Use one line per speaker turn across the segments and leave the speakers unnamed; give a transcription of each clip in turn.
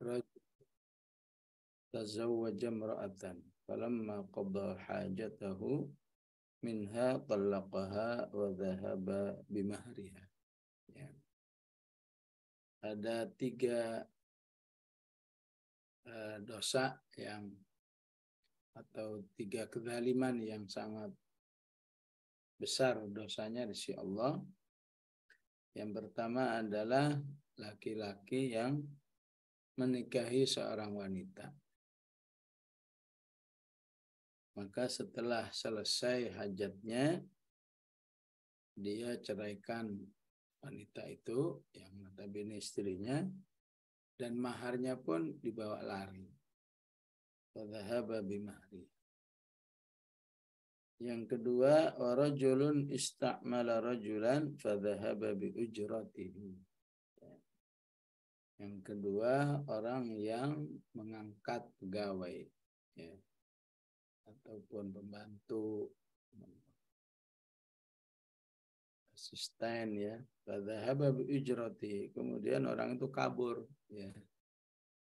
rajul tazawwaja imra'atan falamma qada hajatahu minha talaqaha wa dhahaba bimahriha. Ya. Ada 3 dosa yang atau 3 kezaliman yang sangat besar dosanya di sisi Allah. Yang pertama adalah laki-laki yang menikahi seorang wanita. Maka setelah selesai hajatnya, dia ceraikan wanita itu yang notabene istrinya, dan maharnya pun dibawa lari. Fadhahaba bimahri. Yang kedua, warajulun istamala rajulan fadhahaba biujratihi. Yang kedua, orang yang mengangkat pegawai, ya, ataupun pembantu, asisten, ya, fadhahaba biujratihi. Kemudian orang itu kabur, ya,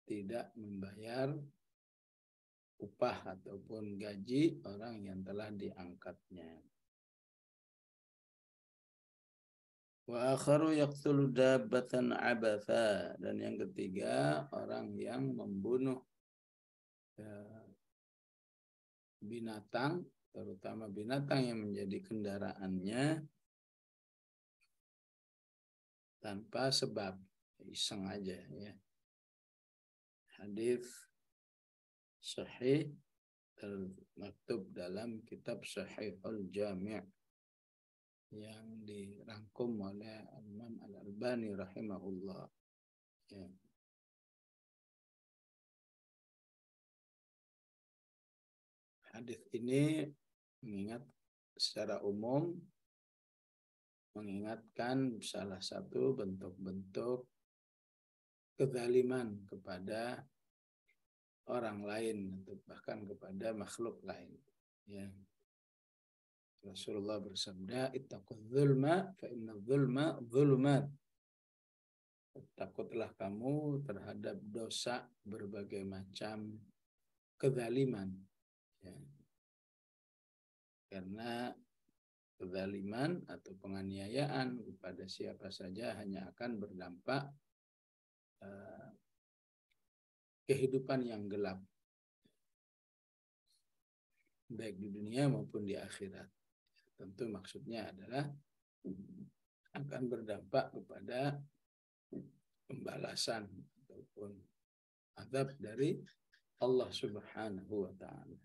tidak membayar upah ataupun gaji orang yang telah diangkatnya. Wa akharu yaqtulu dabbatan abatha. Dan yang ketiga, orang yang membunuh binatang, terutama binatang yang menjadi kendaraannya tanpa sebab, iseng aja, ya. Hadis sahih termaktub dalam kitab Sahihul Jami' yang dirangkum oleh Imam Al-Albani rahimahullah. Ya. Hadis ini secara umum mengingatkan salah satu bentuk-bentuk kezaliman kepada orang lain atau bahkan kepada makhluk lain. Ya. Rasulullah bersabda, ittaqul zulma fa inna zulma zulumat. Takutlah kamu terhadap dosa berbagai macam kezaliman. Ya. Karena kezaliman atau penganiayaan kepada siapa saja hanya akan berdampak kehidupan yang gelap, baik di dunia maupun di akhirat. Tentu maksudnya adalah akan berdampak kepada pembalasan ataupun azab dari Allah Subhanahu wa ta'ala.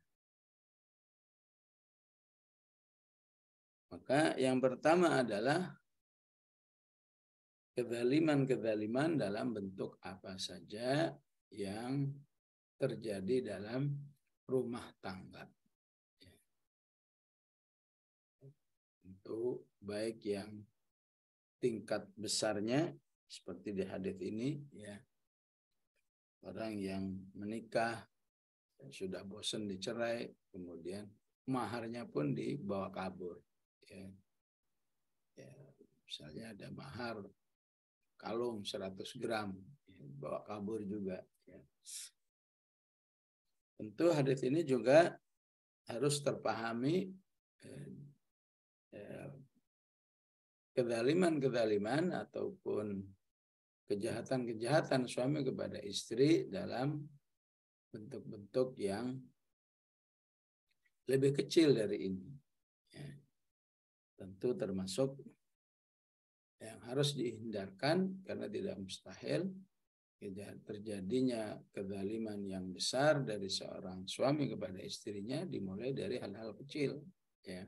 Maka yang pertama adalah kezaliman-kezaliman dalam bentuk apa saja yang terjadi dalam rumah tangga. Tentu baik yang tingkat besarnya seperti di hadis ini, ya, orang yang menikah sudah bosan dicerai, kemudian maharnya pun dibawa kabur, ya. Ya, misalnya ada mahar kalung 100 gram, ya, bawa kabur juga, ya. Tentu hadis ini juga harus terpahami kezaliman-kezaliman ataupun kejahatan-kejahatan suami kepada istri dalam bentuk-bentuk yang lebih kecil dari ini. Ya. Tentu termasuk yang harus dihindarkan karena tidak mustahil terjadinya kezaliman yang besar dari seorang suami kepada istrinya dimulai dari hal-hal kecil. Ya.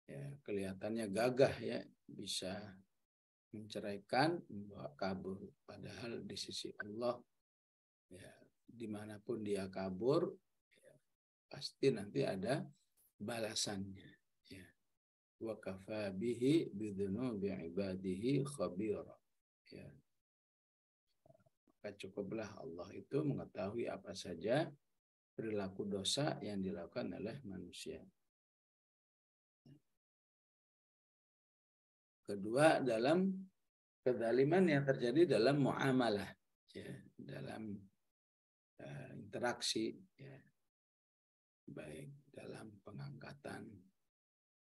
Ya, kelihatannya gagah, ya, bisa menceraikan, membawa kabur, padahal di sisi Allah, ya, dimanapun dia kabur, ya, pasti nanti ada balasannya, ya. Wa kafa bihi bidzunubi ibadihi khabira, ya. Maka cukuplah Allah itu mengetahui apa saja perilaku dosa yang dilakukan oleh manusia. Kedua, dalam kezaliman yang terjadi dalam muamalah, ya dalam interaksi, ya, baik dalam pengangkatan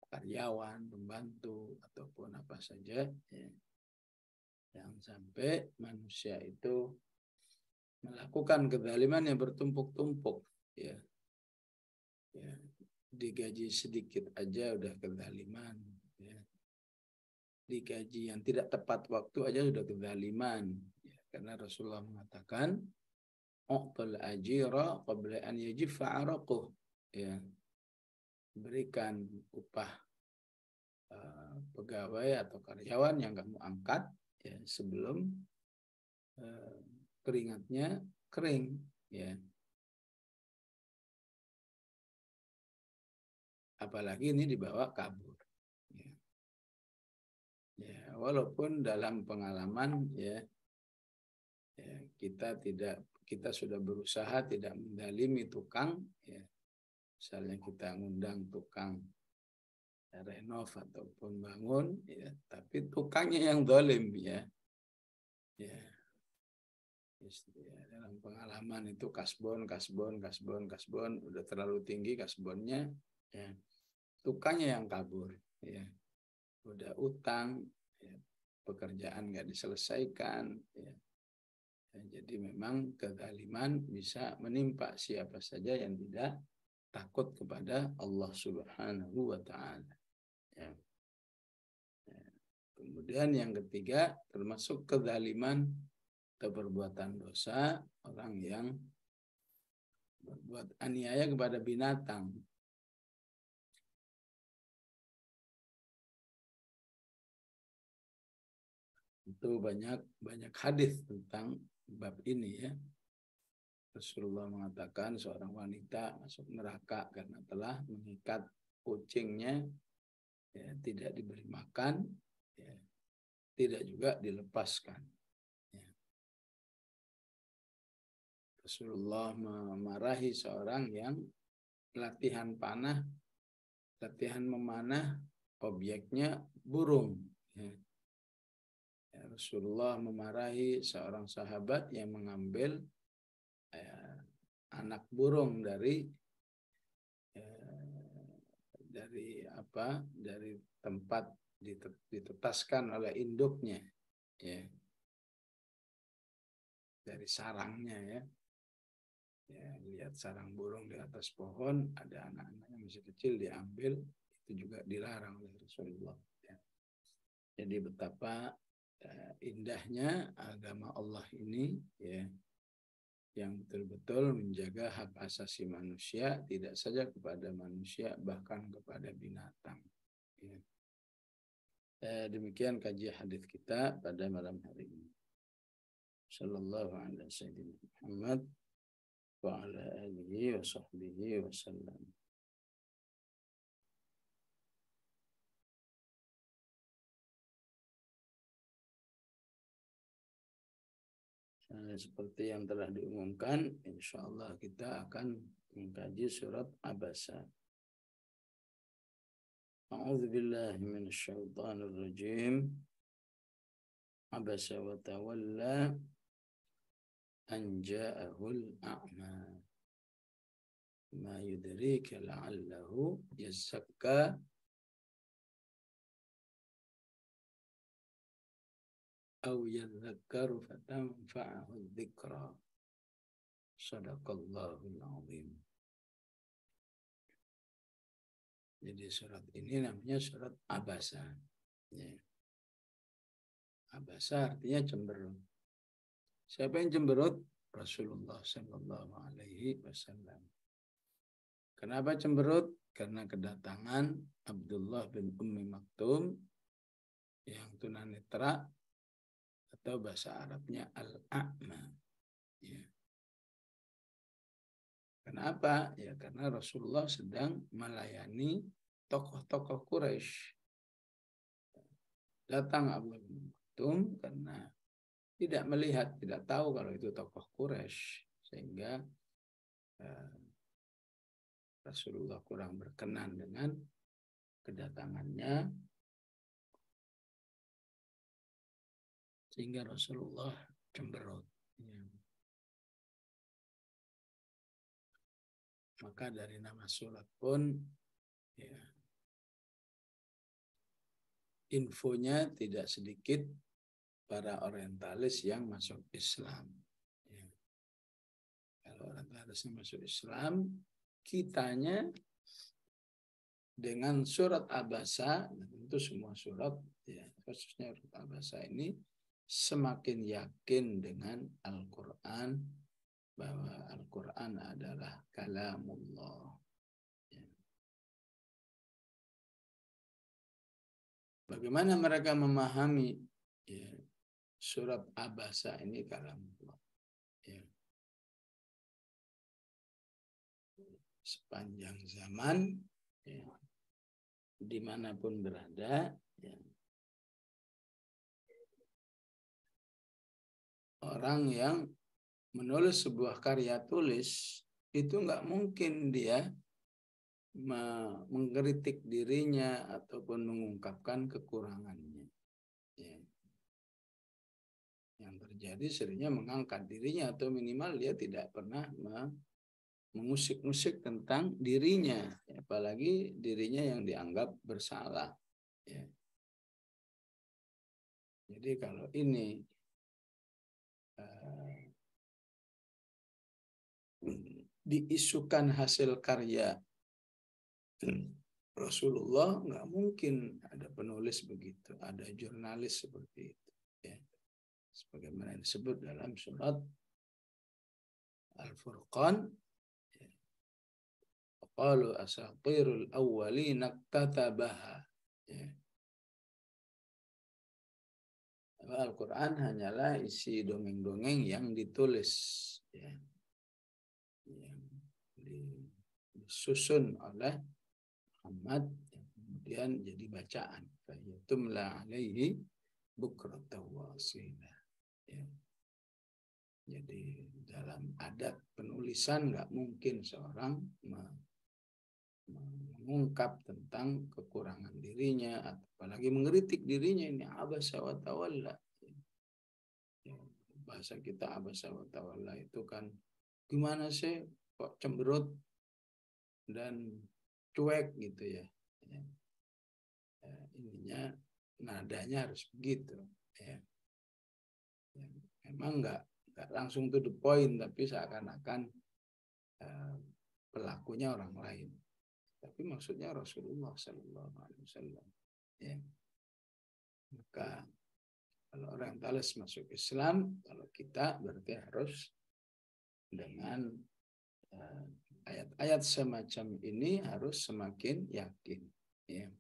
karyawan, pembantu ataupun apa saja, ya, yang sampai manusia itu melakukan kezaliman yang bertumpuk-tumpuk, ya, ya, digaji sedikit aja udah kezaliman, ya, digaji yang tidak tepat waktu aja sudah kezaliman, ya, karena Rasulullah mengatakan uqtul ajira qabla an yajiffa araquh, ya, berikan upah pegawai atau karyawan yang kamu angkat, ya, sebelum keringatnya kering, ya. Apalagi ini dibawa kabur, ya. Ya, walaupun dalam pengalaman, ya, ya kita sudah berusaha tidak mendalimi tukang, ya. Misalnya kita ngundang tukang renov ataupun bangun, ya, tapi tukangnya yang zalim, ya. Ya. Ya, dalam pengalaman itu kasbon udah terlalu tinggi kasbonnya, ya, tukangnya yang kabur, ya, udah utang, ya, pekerjaan nggak diselesaikan, ya. Ya, jadi memang kezaliman bisa menimpa siapa saja yang tidak takut kepada Allah Subhanahu wa Ta'ala, ya. Ya. Kemudian yang ketiga termasuk kezaliman atau perbuatan dosa orang yang berbuat aniaya kepada binatang. Itu banyak hadis tentang bab ini, ya. Rasulullah mengatakan seorang wanita masuk neraka karena telah mengikat kucingnya, ya, tidak diberi makan, ya, tidak juga dilepaskan. Ya. Rasulullah memarahi seorang yang latihan memanah, objeknya burung. Ya. Ya, Rasulullah memarahi seorang sahabat yang mengambil anak burung dari tempat ditetaskan oleh induknya, ya, dari sarangnya, ya. Ya, lihat sarang burung di atas pohon, ada anak-anak yang masih kecil diambil, itu juga dilarang oleh Rasulullah, ya. Jadi betapa indahnya agama Allah ini, ya, yang betul-betul menjaga hak asasi manusia, tidak saja kepada manusia, bahkan kepada binatang, ya. Demikian kajian hadis kita pada malam hari ini. Sallallahu alaihi wasallam wa ala alihi wa sahbihi wa sallam. Seperti yang telah diumumkan, insyaallah kita akan mengkaji surat Abasa. A'udzu billahi minasy syaithanir rajim. Abasa wa tawalla an ja'ahul a'ma. Ma yudrika la'allahu yazakka aw yadhakkaru fatanfa'ahu dzikra. Shadaqallahul azim. Jadi surat ini namanya surat Abasa, ya. Abasa artinya cemberut. Siapa yang cemberut? Rasulullah Sallallahu Alaihi Wasallam. Kenapa cemberut? Karena kedatangan Abdullah bin Ummi Maktum yang tunanetra atau bahasa Arabnya Al-A'ma. Ya. Kenapa? Ya karena Rasulullah sedang melayani tokoh-tokoh Quraisy. Datang Abdullah bin Maktum karena tidak melihat, tidak tahu kalau itu tokoh Quraisy, sehingga Rasulullah kurang berkenan dengan kedatangannya, sehingga Rasulullah cemberut. Ya. Maka dari nama surat pun ya, infonya tidak sedikit para orientalis yang masuk Islam. Ya. Kalau orientalisnya masuk Islam, kitanya dengan surat Abasa, tentu semua surat, ya, khususnya surat Abasa ini semakin yakin dengan Al-Quran, bahwa Al-Quran adalah kalamullah. Ya. Bagaimana mereka memahami ya, surat Abasa ini kalamullah? Ya. Sepanjang zaman, ya, dimanapun berada, ya, orang yang menulis sebuah karya tulis itu nggak mungkin dia mengkritik dirinya ataupun mengungkapkan kekurangannya. Ya. Yang terjadi seringnya mengangkat dirinya atau minimal dia tidak pernah mengusik-usik tentang dirinya, apalagi dirinya yang dianggap bersalah. Ya. Jadi kalau ini diisukan hasil karya Rasulullah, nggak mungkin ada penulis begitu, ada jurnalis seperti itu. Ya. Sebagaimana disebut dalam surat Al-Furqan, qalu asatirul awwalin iktatabaha. Ya. Al-Quran hanyalah isi dongeng-dongeng yang ditulis, ya, yang disusun oleh Muhammad, kemudian jadi bacaan. Fayatumla alaihi bukratan wa asila. Ya. Jadi dalam adat penulisan nggak mungkin seorang mengungkap tentang kekurangan dirinya, apalagi mengkritik dirinya. Ini abasa wa tawalla. Ya, bahasa kita abasa wa tawalla itu kan gimana sih kok cemberut dan cuek gitu ya. Ya. Ya, ininya nadanya harus begitu. Ya. Ya, memang nggak langsung to the point, tapi seakan-akan pelakunya orang lain. Tapi maksudnya Rasulullah Sallallahu Alaihi Wasallam. Ya. Maka kalau orientalis masuk Islam, kalau kita berarti harus dengan ayat-ayat semacam ini harus semakin yakin. Ya.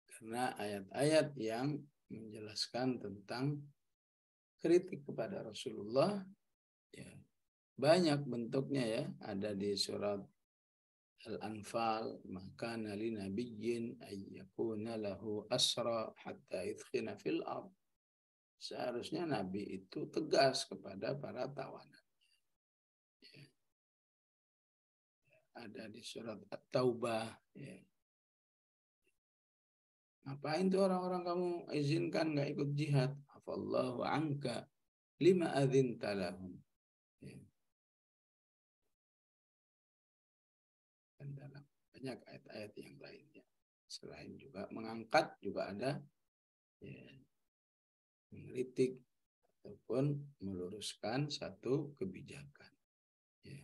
Karena ayat-ayat yang menjelaskan tentang kritik kepada Rasulullah, ya, banyak bentuknya ya, ada di surat Al-Anfal, maka nali nabiyyin ayyakuna lahu asra hatta yudkhina fil ard. Seharusnya Nabi itu tegas kepada para tawanan. Ya. Ada di surat At-Taubah. Ya. Ngapain tuh orang-orang kamu izinkan nggak ikut jihad? Afallahu anka lima adzinta lahum. Ya. Dan dalam banyak ayat-ayat yang lainnya. Selain juga mengangkat, juga ada ya, mengkritik ataupun meluruskan satu kebijakan. Ya.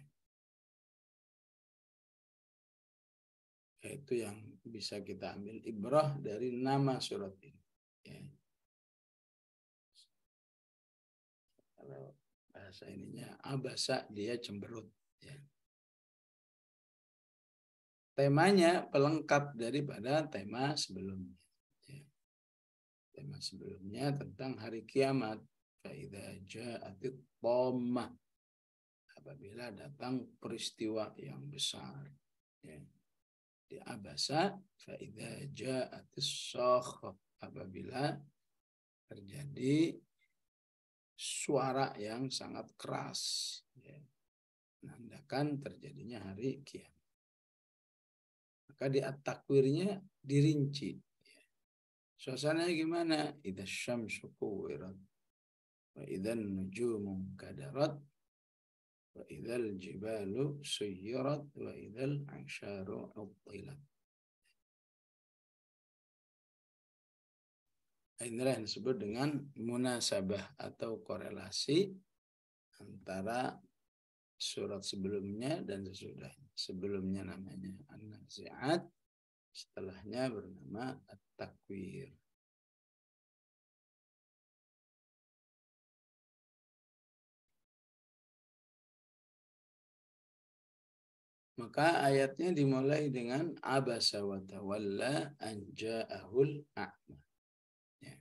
Itu yang bisa kita ambil ibrah dari nama surat ini. Ya. Kalau bahasa ininya abasa, dia cemberut. Ya. Temanya pelengkap daripada tema sebelumnya. Ya. Tema sebelumnya tentang hari kiamat. Fa'idha ja'atit dhammah. Apabila datang peristiwa yang besar. Ya. Di abasa fa'idha ja'atis sakhah. Apabila terjadi suara yang sangat keras. Ya. Menandakan terjadinya hari kiamat. Maka di at-takwirnya dirinci. Suasananya gimana? Idza syamsu kuwirat. wa idzan nujumu kadarat, wa idzal jibalu suyirat, wa idzal ansharu uttilat. Inilah yang disebut dengan munasabah atau korelasi antara surat sebelumnya dan sesudahnya. Sebelumnya namanya An-Nazi'at, setelahnya bernama At-Takwir. Maka ayatnya dimulai dengan abasa wa tawalla an ja'ahul a'ma. Ya.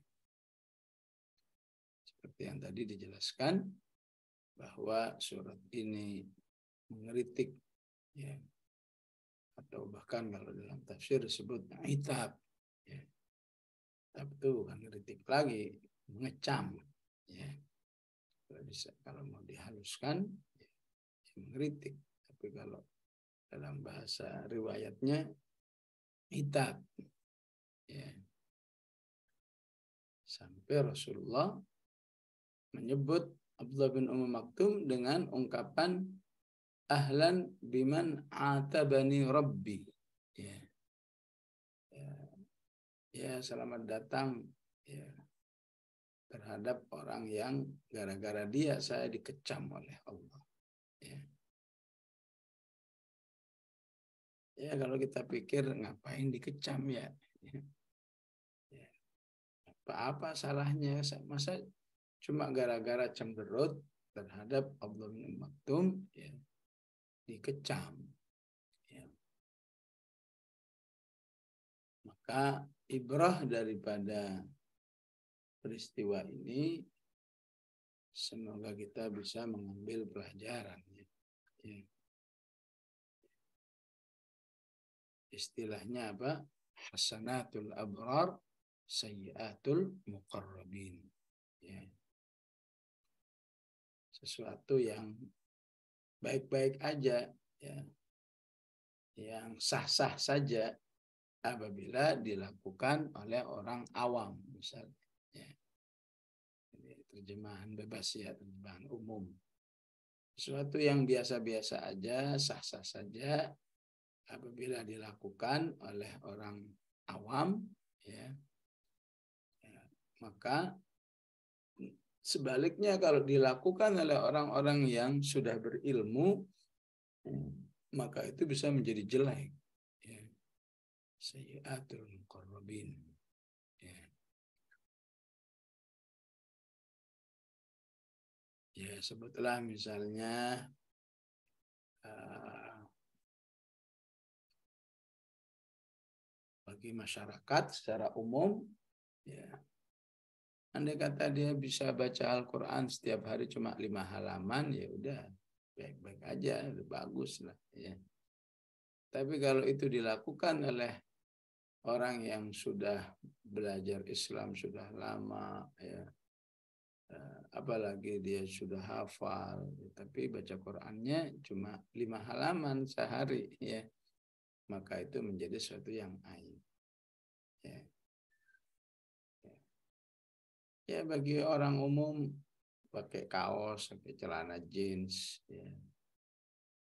Seperti yang tadi dijelaskan bahwa surat ini mengeritik, ya, atau bahkan kalau dalam tafsir disebut itab, ya. Tapi itu bukan kritik lagi, mengecam, ya. Kalau mau dihaluskan, ya, mengkritik. Tapi kalau dalam bahasa riwayatnya itab, ya. Sampai Rasulullah menyebut Abdullah bin Maktum dengan ungkapan ahlan biman atabani rabbi, ya. Ya, ya, selamat datang, ya, terhadap orang yang gara-gara dia saya dikecam oleh Allah. Ya. Ya, kalau kita pikir ngapain dikecam, ya. Ya. Apa salahnya? Masa cuma gara-gara cemberut terhadap Abdullah bin Maktum, ya, dikecam. Ya. Maka ibrah daripada peristiwa ini, semoga kita bisa mengambil pelajaran. Ya. Ya. Istilahnya apa? Hasanatul abrar, sayyiatul muqarrabin. Ya. Sesuatu yang baik-baik aja, ya, yang sah-sah saja apabila dilakukan oleh orang awam, misalnya. Ya. Ini terjemahan bebas, ya, terjemahan umum. Sesuatu yang biasa-biasa aja, sah-sah saja apabila dilakukan oleh orang awam, ya, ya, maka sebaliknya kalau dilakukan oleh orang-orang yang sudah berilmu, maka itu bisa menjadi jelek. Ya. Sayyiatul muqarrabin. Ya. Ya, sebutlah misalnya bagi masyarakat secara umum, ya, andai kata dia bisa baca Al-Quran setiap hari cuma 5 halaman, ya udah baik-baik aja, udah bagus lah, ya. Tapi kalau itu dilakukan oleh orang yang sudah belajar Islam sudah lama, ya, apalagi dia sudah hafal, tapi baca Qurannya cuma 5 halaman sehari, ya, maka itu menjadi sesuatu yang aib. Ya. Ya. Ya, bagi orang umum pakai kaos, pakai celana jeans, ya,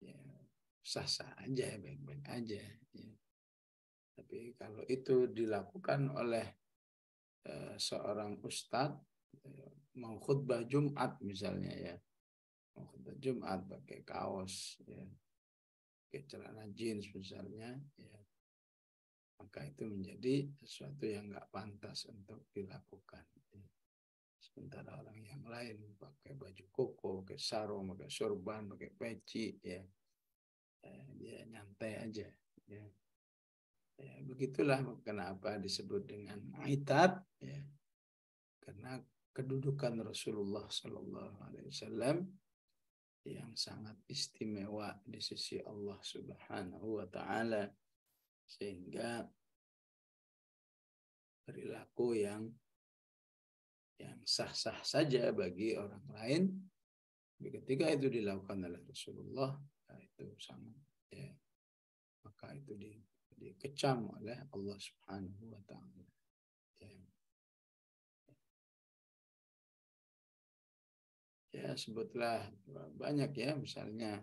ya, sah-sah aja, baik-baik aja. Ya. Tapi kalau itu dilakukan oleh seorang ustadz, mau khutbah Jumat misalnya, ya, mau khutbah Jumat pakai kaos, ya, pakai celana jeans misalnya, ya, maka itu menjadi sesuatu yang nggak pantas untuk dilakukan. Ya. Sementara orang yang lain pakai baju koko, pakai sarung, pakai sorban, pakai peci, ya, dia nyantai aja. Ya. Ya, begitulah kenapa disebut dengan aitab, ya. Karena kedudukan Rasulullah Sallallahu Alaihi Wasallam yang sangat istimewa di sisi Allah Subhanahu Wa Taala, sehingga perilaku yang sah-sah saja bagi orang lain, ketika itu dilakukan oleh Rasulullah, itu sangat, ya, maka itu dikecam oleh Allah Subhanahu Wa Taala. Ya. Ya, sebutlah banyak ya, misalnya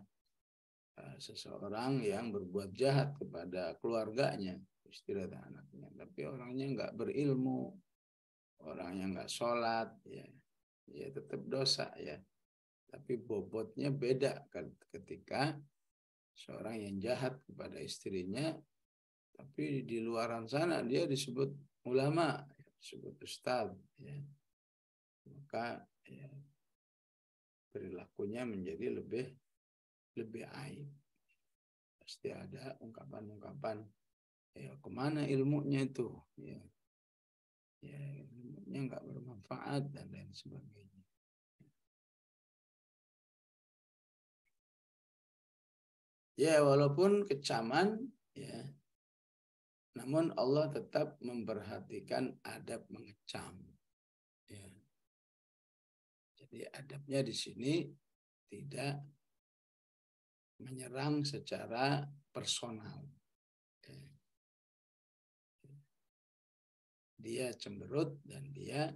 seseorang yang berbuat jahat kepada keluarganya, istri dan anaknya, tapi orangnya nggak berilmu, orangnya nggak sholat, ya, ya tetap dosa ya. Tapi bobotnya beda kan ketika seorang yang jahat kepada istrinya, tapi di luaran sana dia disebut ulama, disebut ustadz, ya. Maka ya, perilakunya menjadi lebih aib. Pasti ada ungkapan-ungkapan, ya kemana ilmunya itu, ya, ya ilmunya nggak bermanfaat dan lain sebagainya. Ya walaupun kecaman, ya, namun Allah tetap memperhatikan adab mengecam. Ya. Jadi adabnya di sini tidak menyerang secara personal. Ya. Dia cemberut dan dia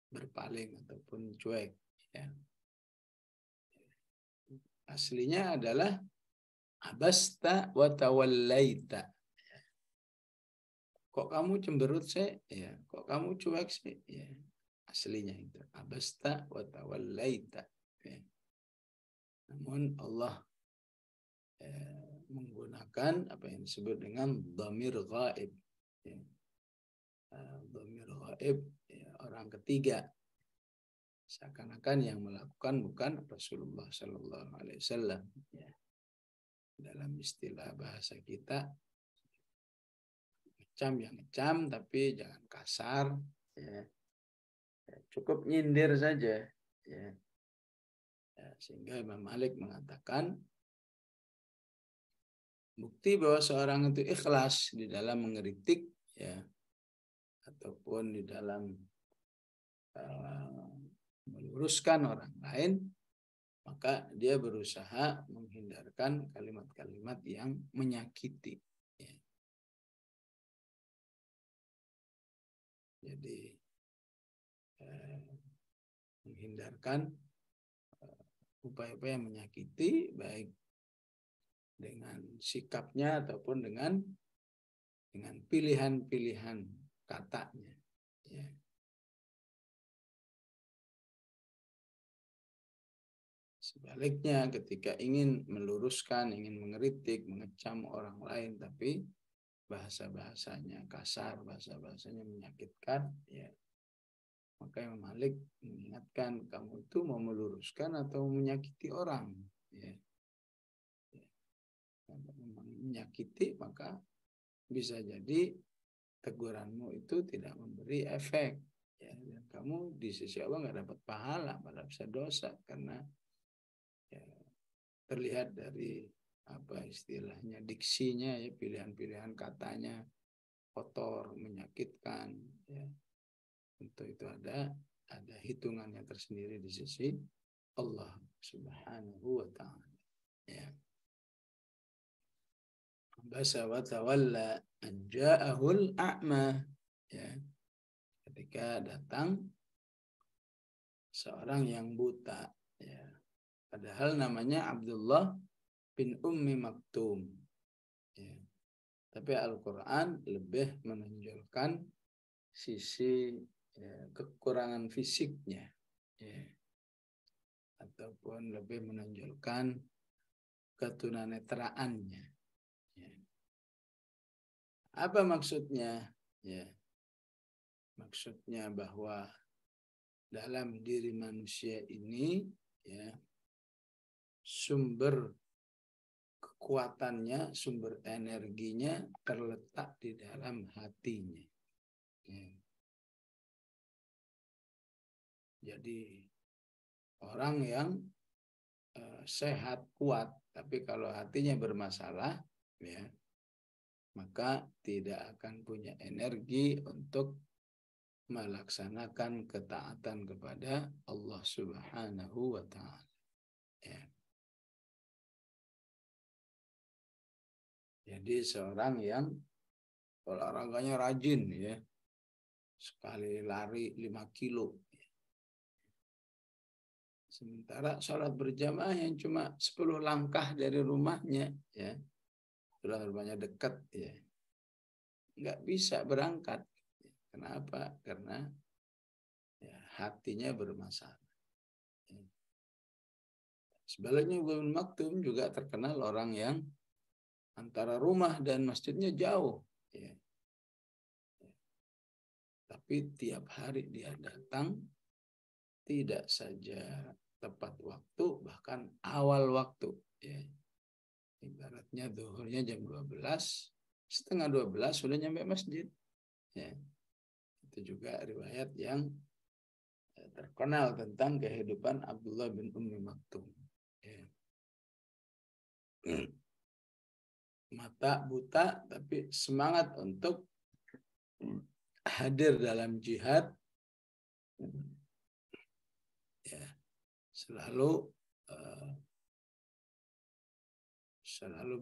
berpaling ataupun cuek. Ya. Aslinya adalah abasta wa tawallaita. Kok kamu cemberut sih? Ya. Kok kamu cuek sih? Ya. Aslinya itu abasta wa tawallaita. Ya. Namun Allah menggunakan apa yang disebut dengan dhamir ghaib. Ya. Dhamir ghaib, ya, orang ketiga. Seakan-akan yang melakukan bukan Rasulullah Sallallahu Alaihi Wasallam. Ya. Dalam istilah bahasa kita, ngecam yang ngecam, tapi jangan kasar. Ya. Ya, cukup nyindir saja. Ya. Ya, sehingga Imam Malik mengatakan bukti bahwa seorang itu ikhlas di dalam mengkritik, ya, ataupun di dalam meluruskan orang lain, maka dia berusaha menghindarkan kalimat-kalimat yang menyakiti. Ya. Jadi menghindarkan upaya-upaya yang menyakiti, baik dengan sikapnya ataupun dengan pilihan-pilihan katanya. Ya. Sebaliknya, ketika ingin meluruskan, ingin mengkritik, mengecam orang lain, tapi bahasa-bahasanya kasar, bahasa-bahasanya menyakitkan, ya, maka Imam Malik mengingatkan, kamu itu mau meluruskan atau menyakiti orang. Ya. Ya. Kalau memang menyakiti, maka bisa jadi teguranmu itu tidak memberi efek. Ya. Dan kamu di sisi Allah nggak dapat pahala, malah bisa dosa, karena ya, terlihat dari apa istilahnya, diksinya, ya, pilihan-pilihan katanya kotor, menyakitkan, ya. Tentu itu ada hitungannya tersendiri di sisi Allah Subhanahu wa taala. Ya. Basa wa tawalla an ja'ahul a'ma. Ya. Ketika datang seorang yang buta, ya. Padahal namanya Abdullah bin Ummi Maktum. Ya. Tapi Al-Quran lebih menonjolkan sisi, ya, kekurangan fisiknya, ya, ataupun lebih menonjolkan ketunanetraannya. Ya. Apa maksudnya? Ya. Maksudnya bahwa dalam diri manusia ini, ya, sumber kekuatannya, sumber energinya terletak di dalam hatinya. Ya. Jadi orang yang sehat, kuat, tapi kalau hatinya bermasalah, ya, maka tidak akan punya energi untuk melaksanakan ketaatan kepada Allah Subhanahu wa taala. Ya. Jadi seorang yang olahraganya rajin, ya, sekali lari 5 kilo, Sementara sholat berjamaah yang cuma 10 langkah dari rumahnya, ya, rumahnya dekat, ya, nggak bisa berangkat. Kenapa? Karena ya, hatinya bermasalah. Ya. Sebaliknya Ibnu Maktum juga terkenal orang yang antara rumah dan masjidnya jauh. Ya. Tapi tiap hari dia datang, tidak saja tepat waktu, bahkan awal waktu. Ya. Ibaratnya zuhurnya jam 12, setengah 12 sudah nyampe masjid. Ya. Itu juga riwayat yang terkenal tentang kehidupan Abdullah bin Ummi Maktum. Ya. Mata buta tapi semangat untuk hadir dalam jihad, ya, selalu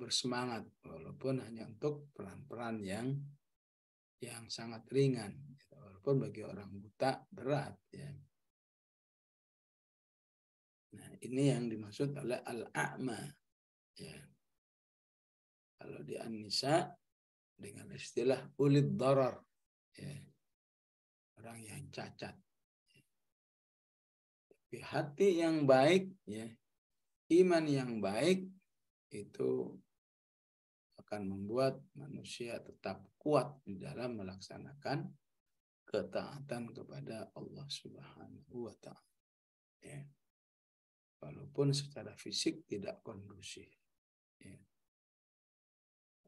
bersemangat walaupun hanya untuk peran-peran yang sangat ringan, walaupun bagi orang buta berat, ya. Nah, ini yang dimaksud oleh al-a'ma, ya. Kalau di An-Nisa dengan istilah ulid darar, ya, orang yang cacat. Tapi hati yang baik, ya, iman yang baik itu akan membuat manusia tetap kuat di dalam melaksanakan ketaatan kepada Allah Subhanahu wa Ta'ala. Ya. Walaupun secara fisik tidak kondusif. Ya.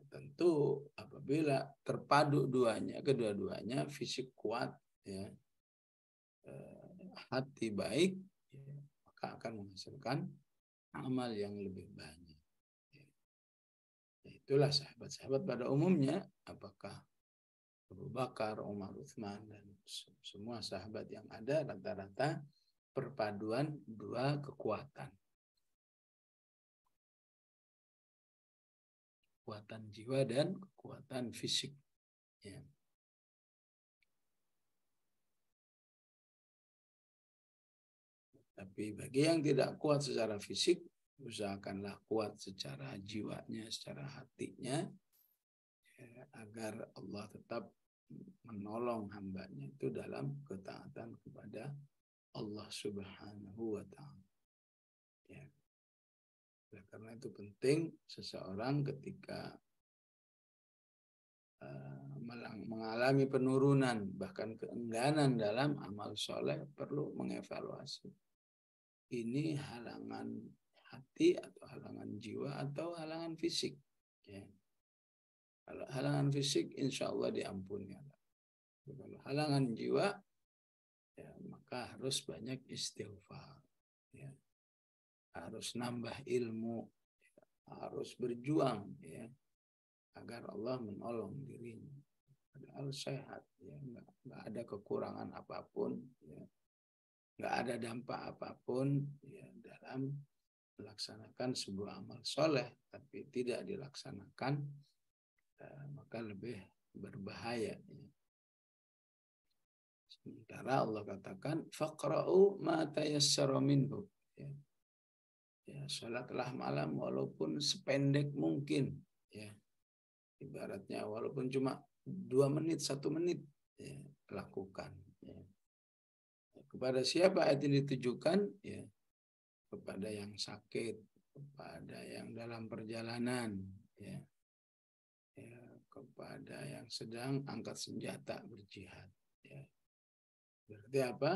Tentu apabila terpadu kedua-duanya, fisik kuat, ya, hati baik, ya, maka akan menghasilkan amal yang lebih banyak. Ya. Itulah sahabat-sahabat pada umumnya, apakah Abu Bakar, Umar, Utsman, dan semua sahabat yang ada rata-rata perpaduan dua kekuatan. Kekuatan jiwa dan kekuatan fisik. Ya. Tapi bagi yang tidak kuat secara fisik, usahakanlah kuat secara jiwanya, secara hatinya, ya, agar Allah tetap menolong hambanya itu dalam ketaatan kepada Allah Subhanahu wa Ta'ala. Ya. Karena itu penting seseorang ketika mengalami penurunan, bahkan keengganan dalam amal soleh, perlu mengevaluasi. Ini halangan hati atau halangan jiwa atau halangan fisik. Ya. Kalau halangan fisik, insya Allah diampuni. Kalau halangan jiwa, ya, maka harus banyak istighfar. Ya. Harus nambah ilmu, ya. Harus berjuang, ya, agar Allah menolong dirinya. Padahal sehat, ya, nggak ada kekurangan apapun, ya, nggak ada dampak apapun, ya, dalam melaksanakan sebuah amal soleh, tapi tidak dilaksanakan, maka lebih berbahaya. Ya. Sementara Allah katakan, faqra'u ma tayassara minhu. Ya. Ya, salatlah malam walaupun sependek mungkin, ya. Ibaratnya walaupun cuma 2 menit, 1 menit, ya, lakukan. Ya. Kepada siapa ayat ini ditujukan? Ya, kepada yang sakit, kepada yang dalam perjalanan, ya. Ya, kepada yang sedang angkat senjata berjihad. Ya. Berarti apa?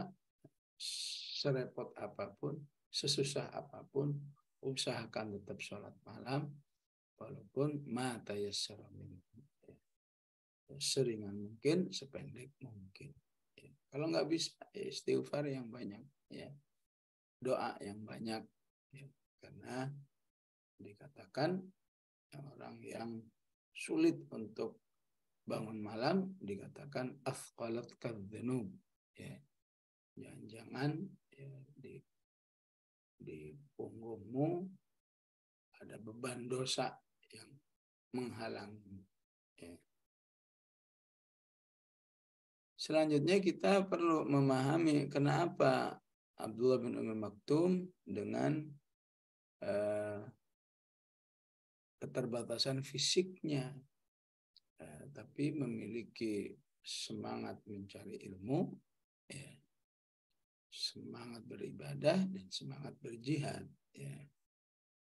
Serepot apapun, sesusah apapun, usahakan tetap sholat malam, walaupun ma tayassara minhu. Seringan mungkin, sependek mungkin. Ya. Kalau nggak bisa, istighfar yang banyak, ya, doa yang banyak, ya. Karena dikatakan orang yang sulit untuk bangun malam dikatakan afqalat kadzunub, ya. Jangan-jangan, ya, di punggungmu ada beban dosa yang menghalangi. Ya. Selanjutnya kita perlu memahami kenapa Abdullah bin Ummi Maktum dengan keterbatasan fisiknya, tapi memiliki semangat mencari ilmu, ya, semangat beribadah dan semangat berjihad. Ya.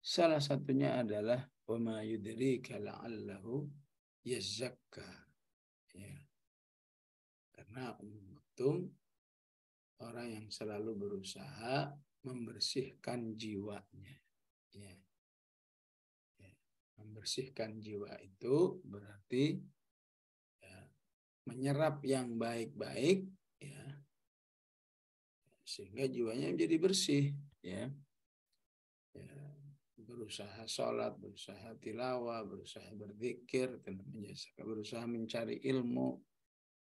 Salah satunya adalah wa ma yudrika la'allahu yazakka. Ya. Karena Ummu Maktum orang yang selalu berusaha membersihkan jiwanya. Ya. Ya. Membersihkan jiwa itu berarti ya, menyerap yang baik-baik, ya, sehingga jiwanya menjadi bersih. Ya. Ya. Berusaha sholat, berusaha tilawah, berusaha berzikir, berusaha mencari ilmu,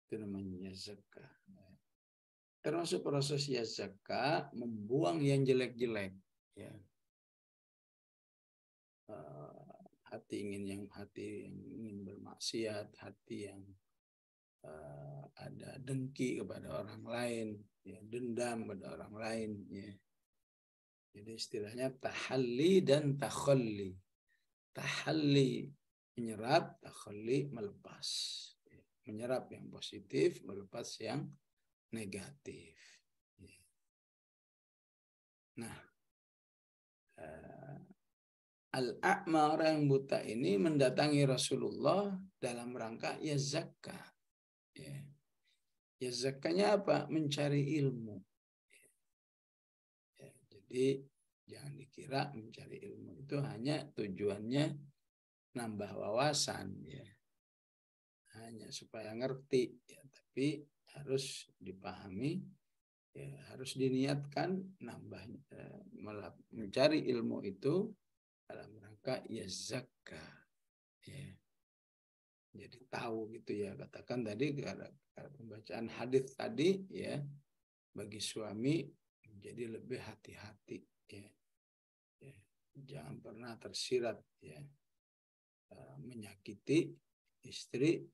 itu namanya zakah. Termasuk proses zakah membuang yang jelek-jelek. Ya. Hati yang ingin bermaksiat, hati yang ada dengki kepada orang lain, ya, dendam pada orang lain. Ya. Jadi istilahnya tahalli dan takhalli. Tahalli menyerap, takhalli melepas. Ya. Menyerap yang positif, melepas yang negatif. Ya. Nah, al-a'ma, orang yang buta ini mendatangi Rasulullah dalam rangka ya zakah. Ya. Ya zakahnya apa? Mencari ilmu. Ya. Jadi jangan dikira mencari ilmu itu hanya tujuannya nambah wawasan, ya. Hanya supaya ngerti, ya. Tapi harus dipahami, ya, harus diniatkan nambah mencari ilmu itu dalam rangka ya zakah. Ya. Jadi tahu gitu ya, katakan tadi karena pembacaan hadis tadi, ya, bagi suami menjadi lebih hati-hati, ya. Ya. Jangan pernah tersirat, ya, menyakiti istri,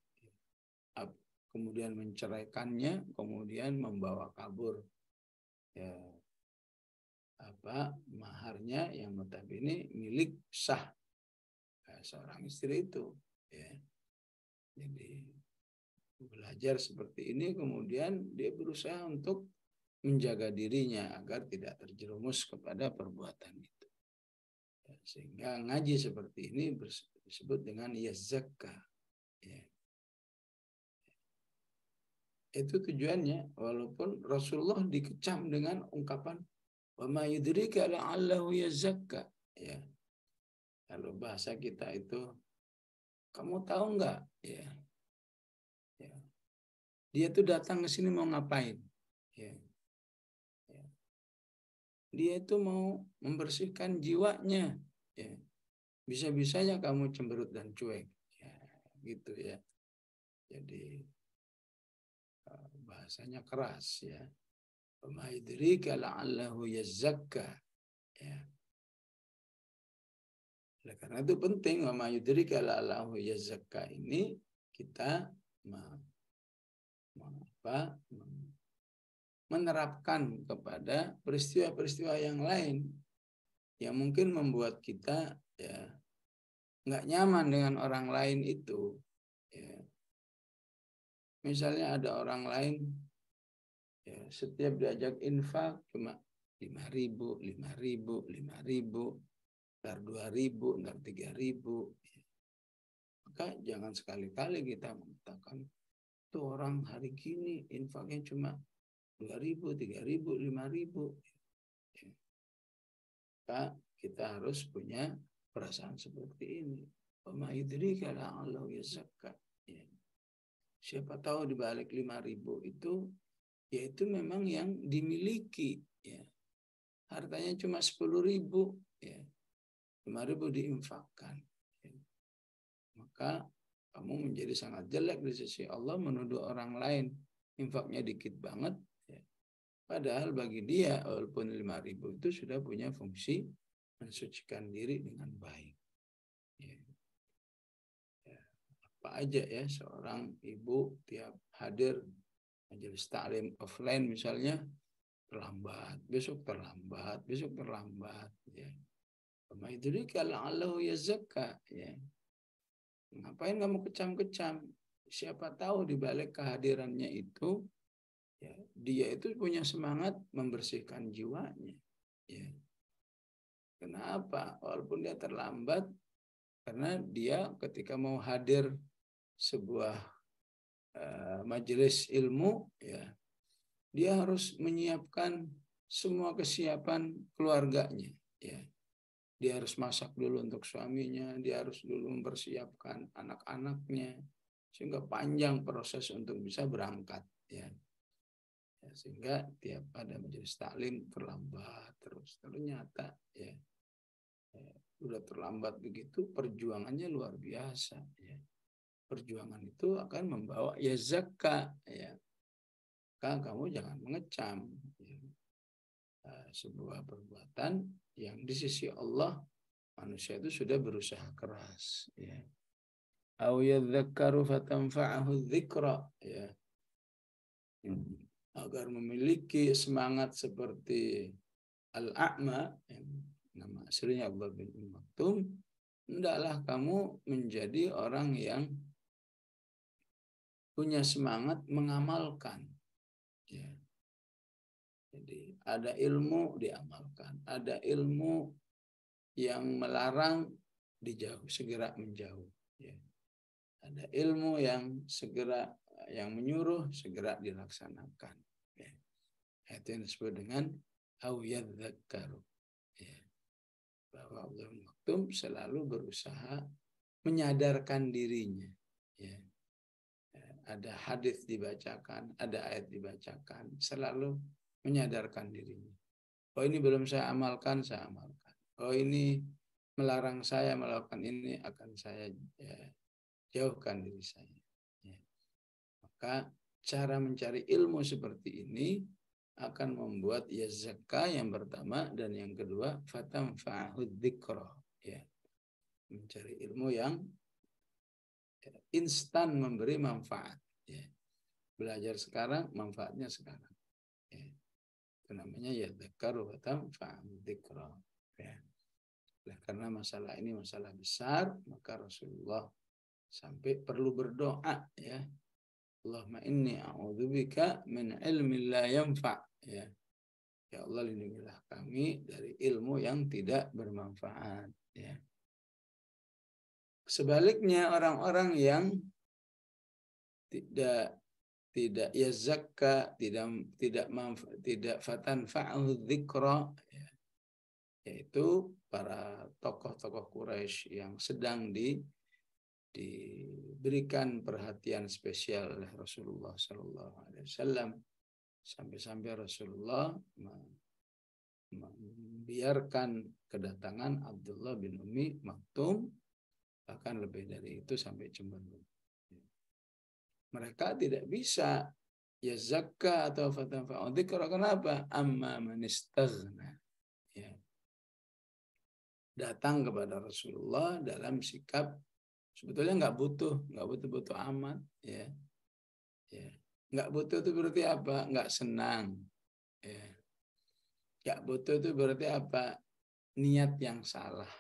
kemudian menceraikannya, kemudian membawa kabur, ya, maharnya yang notabene milik sah seorang istri itu, ya. Jadi belajar seperti ini, kemudian dia berusaha untuk menjaga dirinya agar tidak terjerumus kepada perbuatan itu. Ya, sehingga ngaji seperti ini disebut dengan ya zakah. Ya. Itu tujuannya, walaupun Rasulullah dikecam dengan ungkapan wa ma yudrika la'allahu yazakka. Ya. Kalau bahasa kita itu, kamu tahu nggak, ya, ya, dia tuh datang ke sini mau ngapain? Ya. Ya. Dia itu mau membersihkan jiwanya. Ya. Bisa-bisanya kamu cemberut dan cuek. Ya, gitu ya. Jadi bahasanya keras, ya. Wa ma yudrika la'allahu yazakka. Ya. Oleh karena itu penting wa ma yudrika la'allahu yazakka ini kita menerapkan kepada peristiwa-peristiwa yang lain yang mungkin membuat kita, ya, nggak nyaman dengan orang lain itu. Ya. Misalnya ada orang lain, ya, setiap diajak infak cuma 5.000, 5.000, 5.000, ntar 2.000, ntar 3.000. Maka jangan sekali-kali kita mengatakan tuh orang hari gini infaknya cuma 2.000, 3.000, 5.000. Maka kita harus punya perasaan seperti ini. Wa yudrika la'allahu yazakka. Siapa tahu di balik 5.000 itu, yaitu memang yang dimiliki, ya. Hartanya cuma 10.000, ya. 5.000 diinfakkan. Ya. Maka kamu menjadi sangat jelek di sisi Allah menuduh orang lain infaknya dikit banget, ya. Padahal bagi dia walaupun 5.000 itu sudah punya fungsi mensucikan diri dengan baik. Ya. Ya. Apa aja, ya, seorang ibu tiap hadir majelis taklim offline misalnya, terlambat, besok terlambat, besok terlambat. Ya. Kama idrika la'allahu yazakka. Ya. Ngapain kamu kecam-kecam? Siapa tahu di balik kehadirannya itu, ya, dia itu punya semangat membersihkan jiwanya. Ya. Kenapa? Walaupun dia terlambat, karena dia ketika mau hadir sebuah majelis ilmu, ya, dia harus menyiapkan semua kesiapan keluarganya. Ya. Dia harus masak dulu untuk suaminya, dia harus dulu mempersiapkan anak-anaknya, sehingga panjang proses untuk bisa berangkat. Ya. Ya, sehingga tiap ada majelis taklim terlambat terus. Ternyata ya, udah terlambat begitu, perjuangannya luar biasa. Ya. Perjuangan itu akan membawa ya zakka. Ya. Kamu jangan mengecam. Ya. Sebuah perbuatan yang di sisi Allah manusia itu sudah berusaha keras, ya. Au yadzakkaru fatanfa'ahu dzikra, ya. Agar memiliki semangat seperti Al-A'ma, nama aslinya Abdullah bin Maktum, hendaklah kamu menjadi orang yang punya semangat mengamalkan, ya. Jadi ada ilmu diamalkan, ada ilmu yang melarang dijauh, segera menjauh. Ya. Ada ilmu yang menyuruh segera dilaksanakan. Ya. Itu yang disebut dengan au yadzakkaru. Ya. Bahwa Abdul Maktum selalu berusaha menyadarkan dirinya. Ya. Ada hadis dibacakan, ada ayat dibacakan, selalu menyadarkan dirinya. Oh, ini belum saya amalkan, saya amalkan. Oh, ini melarang saya melakukan ini, akan saya jauhkan diri saya. Ya. Maka cara mencari ilmu seperti ini akan membuat ya zakah yang pertama, dan yang kedua fatanfa'ahu dzikra. Ya. Mencari ilmu yang instan memberi manfaat. Ya. Belajar sekarang, manfaatnya sekarang. Ya. Itu namanya ya dzakaru fatanfa'ahu dzikra. Ya. Karena masalah ini masalah besar, maka Rasulullah sampai perlu berdoa, ya. Allahumma inni a'udzubika min ilmin la yanfa', ya. Ya Allah, lindungilah kami dari ilmu yang tidak bermanfaat, ya. Sebaliknya orang-orang yang tidak ya zakka, tidak fatanfa'u dzikra, ya, yaitu para tokoh-tokoh Quraisy yang sedang diberikan perhatian spesial oleh Rasulullah Sallallahu Alaihi Wasallam, sampai-sampai Rasulullah membiarkan kedatangan Abdullah bin Ummi Maktum, bahkan lebih dari itu sampai cemburu. Mereka tidak bisa ya zakka atau fatanfa'u dzikra. Kenapa? Amma man istaghna. Ya. Datang kepada Rasulullah dalam sikap sebetulnya nggak butuh amat, ya. Ya. Nggak butuh itu berarti apa? Nggak senang. Ya. Nggak butuh itu berarti apa? Niat yang salah.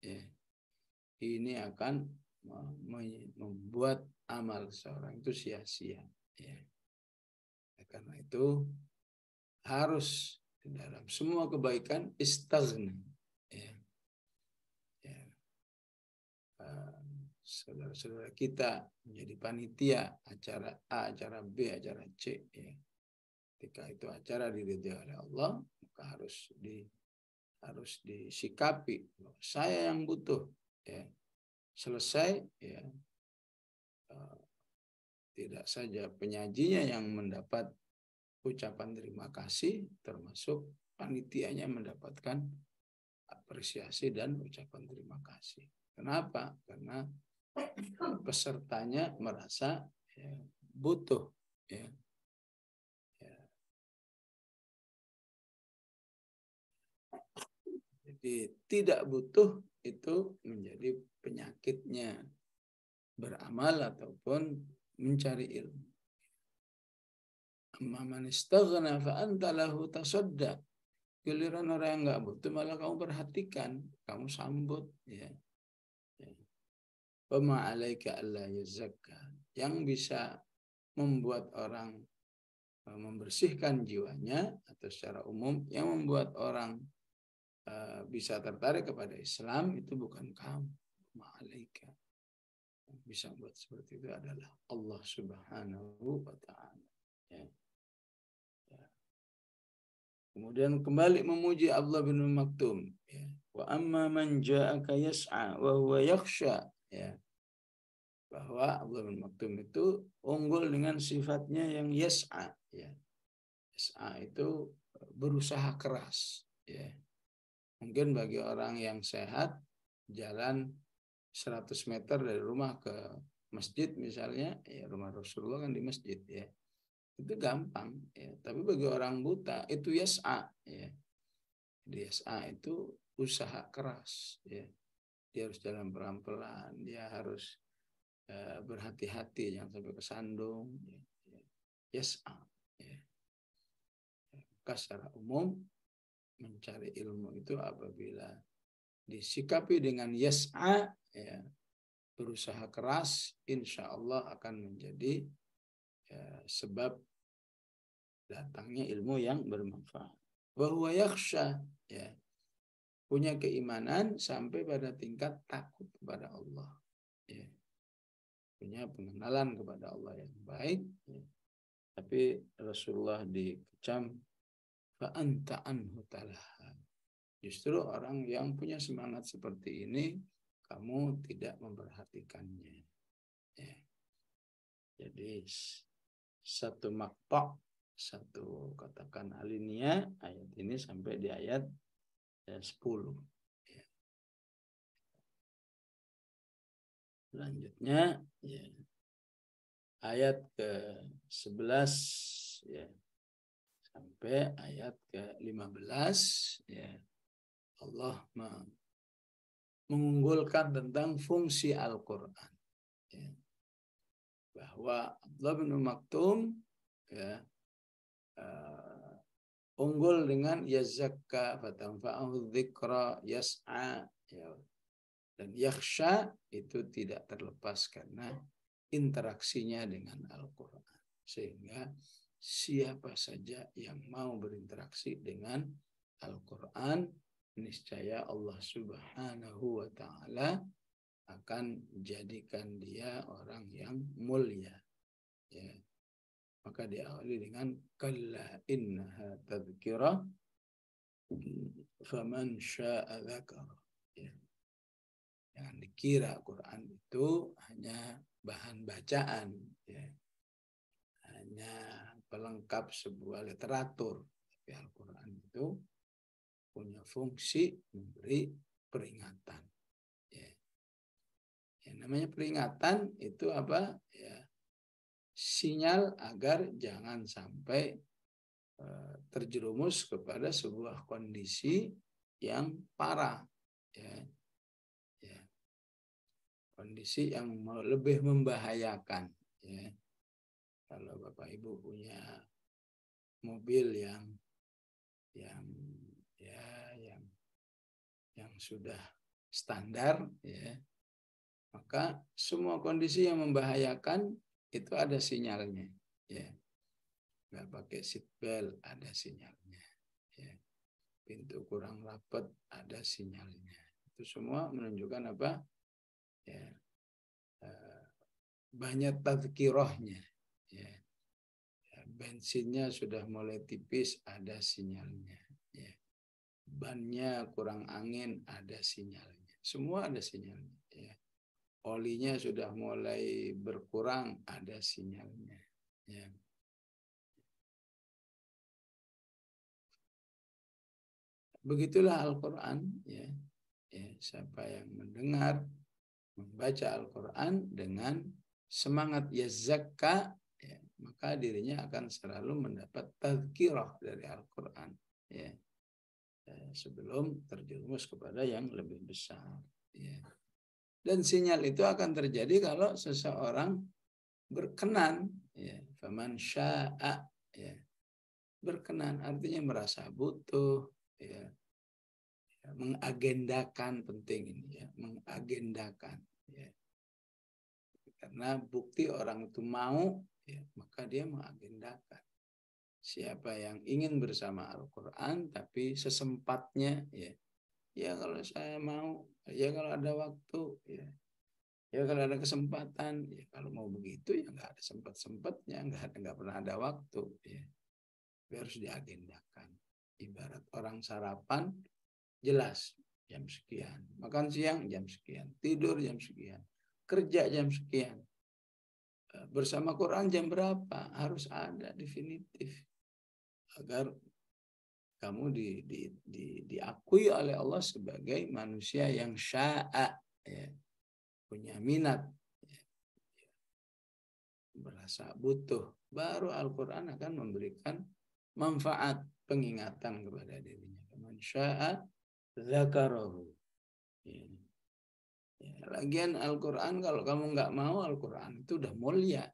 Ya. Ini akan membuat amal seorang itu sia-sia. Ya. Karena itu harus dalam semua kebaikan istaghna. Ya. Ya. Saudara-saudara kita menjadi panitia acara A, acara B, acara C, ya. Ketika itu acara diridhoi oleh Allah, maka harus disikapi bahwa saya yang butuh, ya. Selesai, ya. Tidak saja penyajinya yang mendapat ucapan terima kasih, termasuk panitianya mendapatkan apresiasi dan ucapan terima kasih. Kenapa? Karena pesertanya merasa, ya, butuh, ya. Ya. Jadi tidak butuh itu menjadi penyakitnya beramal ataupun mencari ilmu. Amma man istaghna fa anta lahu tasaddaq. Giliran orang yang nggak butuh malah kamu perhatikan, kamu sambut, ya. Wa ma 'alaika alla yazakka. Yang bisa membuat orang membersihkan jiwanya atau secara umum yang membuat orang bisa tertarik kepada Islam itu bukan kamu, ma'alaika. Yang bisa buat seperti itu adalah Allah Subhanahu wa ta'ala. Ya. Ya. Kemudian kembali memuji Abdullah bin Maktum. Ya. Wa amma man ja'aka yas'a wa huwa yakhsha. Ya. Bahwa Abdullah bin Maktum itu unggul dengan sifatnya yang yas'a. Ya. Yas'a itu berusaha keras. Ya. Mungkin bagi orang yang sehat, jalan 100 meter dari rumah ke masjid misalnya, ya rumah Rasulullah kan di masjid, ya. Itu gampang, ya. Tapi bagi orang buta itu yas'a, ya. Jadi yas'a itu usaha keras, ya. Dia harus jalan pelan-pelan, dia harus berhati-hati jangan sampai kesandung, ya. Yas'a, ya. Maka secara umum mencari ilmu itu apabila disikapi dengan yas'a, ya, berusaha keras, insya Allah akan menjadi sebab datangnya ilmu yang bermanfaat. Wa huwa yakhsha, ya, punya keimanan sampai pada tingkat takut kepada Allah, ya. Punya pengenalan kepada Allah yang baik, ya. Tapi Rasulullah dikecam fa anta anhu talaha. Justru orang yang punya semangat seperti ini, kamu tidak memperhatikannya. Ya. Jadi satu maktok, satu katakan alinea ayat ini sampai di ayat 10. Ya. Selanjutnya, ya, ayat ke-11, ya, sampai ayat ke-15, ya. Allah mengunggulkan tentang fungsi Al-Quran, ya. Bahwa Abdullah bin Maktum, ya, unggul dengan yazakka fatanfa'ahu dzikra yas'a, ya. Dan yakhsha itu tidak terlepas karena interaksinya dengan Al-Quran. Sehingga siapa saja yang mau berinteraksi dengan Al-Quran, niscaya Allah Subhanahu wa ta'ala akan jadikan dia orang yang mulia, ya. Maka diawali dengan kalla innaha tadhkirah faman syaa'a dzakara, ya. Jangan dikira Quran itu hanya bahan bacaan, ya. Hanya pelengkap sebuah literatur. Tapi Al-Quran itu punya fungsi memberi peringatan, ya. Yang namanya peringatan itu apa? Ya, sinyal agar jangan sampai terjerumus kepada sebuah kondisi yang parah, ya. Ya. Kondisi yang lebih membahayakan, ya. Kalau Bapak Ibu punya mobil yang sudah standar, ya, maka semua kondisi yang membahayakan itu ada sinyalnya, ya. Nggak pakai seat belt ada sinyalnya, ya. Pintu kurang rapat ada sinyalnya. Itu semua menunjukkan apa? Ya, banyak tadzkirahnya, ya. Bensinnya sudah mulai tipis ada sinyalnya, ya. Bannya kurang angin ada sinyalnya. Semua ada sinyalnya, ya. Olinya sudah mulai berkurang ada sinyalnya, ya. Begitulah Al-Quran, ya. Ya, siapa yang mendengar, membaca Al-Quran dengan semangat yazakka, ya, maka dirinya akan selalu mendapat tazkirah dari Al-Quran, ya. Sebelum terjerumus kepada yang lebih besar, ya. Dan sinyal itu akan terjadi kalau seseorang berkenan, ya. Faman syaa, ya. Berkenan artinya merasa butuh, ya. Mengagendakan, penting ini ya, mengagendakan, ya. Karena bukti orang itu mau, ya, maka dia mengagendakan. Siapa yang ingin bersama Al-Quran tapi sesempatnya, ya, ya kalau saya mau, ya kalau ada waktu, ya, ya kalau ada kesempatan, ya kalau mau begitu ya nggak ada sempat-sempatnya, nggak pernah ada waktu, ya. Tapi harus diagendakan. Ibarat orang sarapan, jelas jam sekian, makan siang jam sekian, tidur jam sekian, kerja jam sekian, bersama Quran jam berapa, harus ada definitif agar kamu diakui oleh Allah sebagai manusia yang sya'a, ya, punya minat, ya, merasa butuh, baru Al-Quran akan memberikan manfaat pengingatan kepada dirinya. Man sya'a dzakarahu. Ya. Ya, lagian Al-Quran kalau kamu nggak mau, Al-Quran itu udah mulia.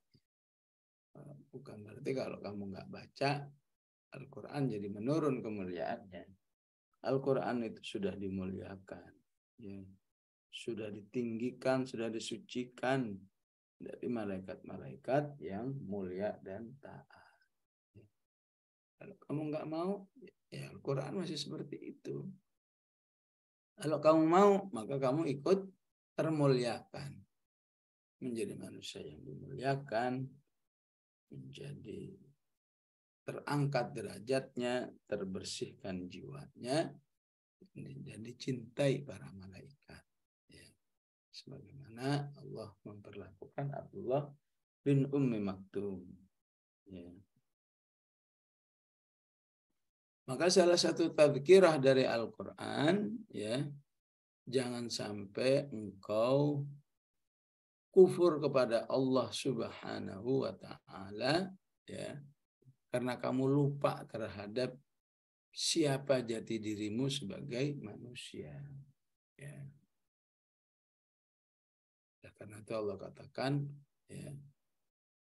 Bukan berarti kalau kamu nggak baca Al-Quran jadi menurun kemuliaannya. Al-Quran itu sudah dimuliakan, ya. Sudah ditinggikan, sudah disucikan dari malaikat-malaikat yang mulia dan taat. Ya. Kalau kamu nggak mau, ya Al-Quran masih seperti itu. Kalau kamu mau, maka kamu ikut termuliakan. Menjadi manusia yang dimuliakan, menjadi terangkat derajatnya, terbersihkan jiwanya, dan dicintai para malaikat. Ya. Sebagaimana Allah memperlakukan Abdullah bin Ummi Maktum. Ya. Maka salah satu tadzkirah dari Al-Quran, ya, jangan sampai engkau kufur kepada Allah Subhanahu wa Ta'ala, ya, karena kamu lupa terhadap siapa jati dirimu sebagai manusia, ya. Ya, karena itu Allah katakan, ya,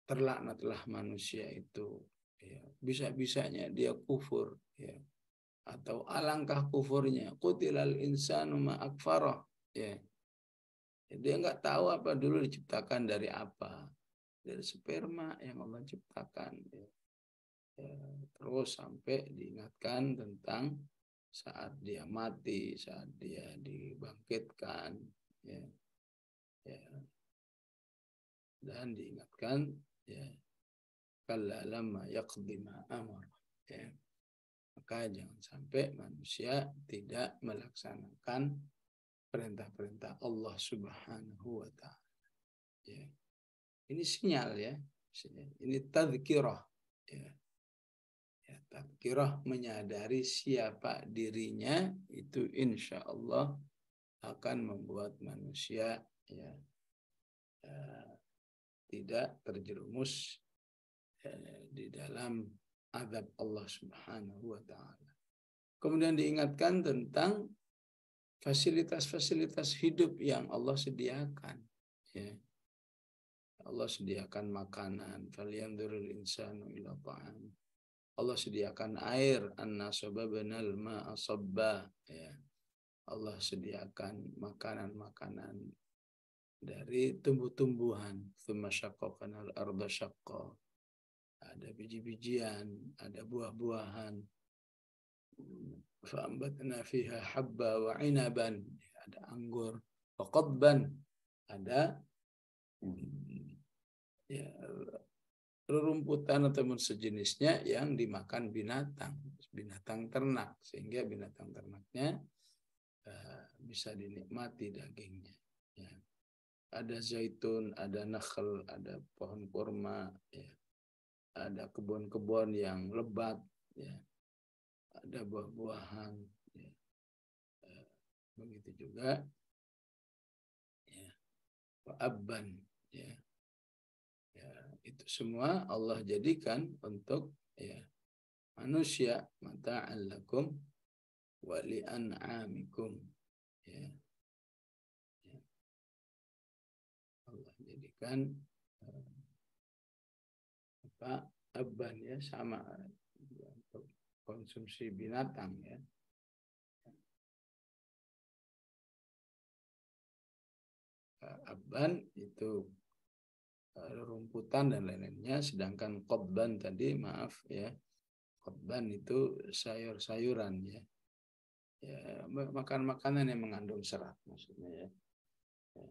terlaknatlah manusia itu, ya, bisa-bisanya dia kufur, ya, atau alangkah kufurnya, qutilal insanu ma akfarah, ya. Dia nggak tahu apa dulu diciptakan dari apa, dari sperma yang Allah ciptakan, ya. Ya, terus sampai diingatkan tentang saat dia mati, saat dia dibangkitkan, ya, ya, dan diingatkan, ya, kalla lamma yaqdi ma amar, ya. Maka jangan sampai manusia tidak melaksanakan perintah-perintah Allah Subhanahu wa Ta'ala. Ya. Ini sinyal, ya. Ini tadzkirah, ya. Ya, tadzkirah menyadari siapa dirinya itu insya Allah akan membuat manusia, ya, tidak terjerumus di dalam azab Allah Subhanahu wa Ta'ala. Kemudian diingatkan tentang fasilitas-fasilitas hidup yang Allah sediakan, ya. Allah sediakan makanan, falyanzuril insanu ila ta'am. Allah sediakan air, anna sababnal ma'a sabba, ya. Allah sediakan makanan-makanan dari tumbuh-tumbuhan, tsumma syaqqaqnal arda syaqqa. Ada biji-bijian, ada buah-buahan. Fa'ambatna fiha habba wa 'inaban, ada anggur, wa qadban, ada, ya, rerumputan atau sejenisnya yang dimakan binatang ternak, sehingga binatang ternaknya bisa dinikmati dagingnya, ya. Ada zaitun, ada nakhl, ada pohon kurma, ya. Ada kebun-kebun yang lebat, ya. Ada buah-buahan, ya. Begitu juga, ya, abban, ya. Ya, itu semua Allah jadikan untuk, ya, manusia, mata'an lakum wa li'an'amikum, ya. Ya. Allah jadikan apa Abban ya, sama untuk konsumsi binatang ya. Abban itu rumputan dan lain-lainnya, sedangkan qodban tadi, maaf ya, qodban itu sayur-sayuran ya. Ya, makan makanan yang mengandung serat maksudnya ya. Ya.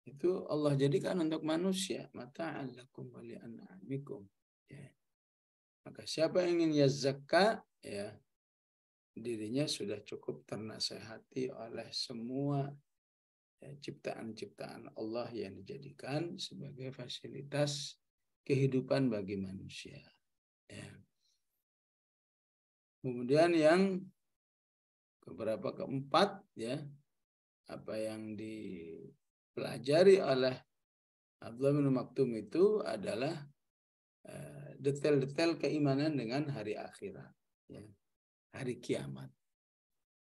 Itu Allah jadikan untuk manusia, mata'an lakum wa li'an'amikum. Ya. Maka siapa yang ingin yazakka, ya, dirinya sudah cukup ternasehati oleh semua ciptaan-ciptaan Allah yang dijadikan sebagai fasilitas kehidupan bagi manusia. Ya. Kemudian yang keempat ya, apa yang dipelajari oleh Abdullah bin Maktum itu adalah detail-detail keimanan dengan hari akhirat, ya. Hari kiamat.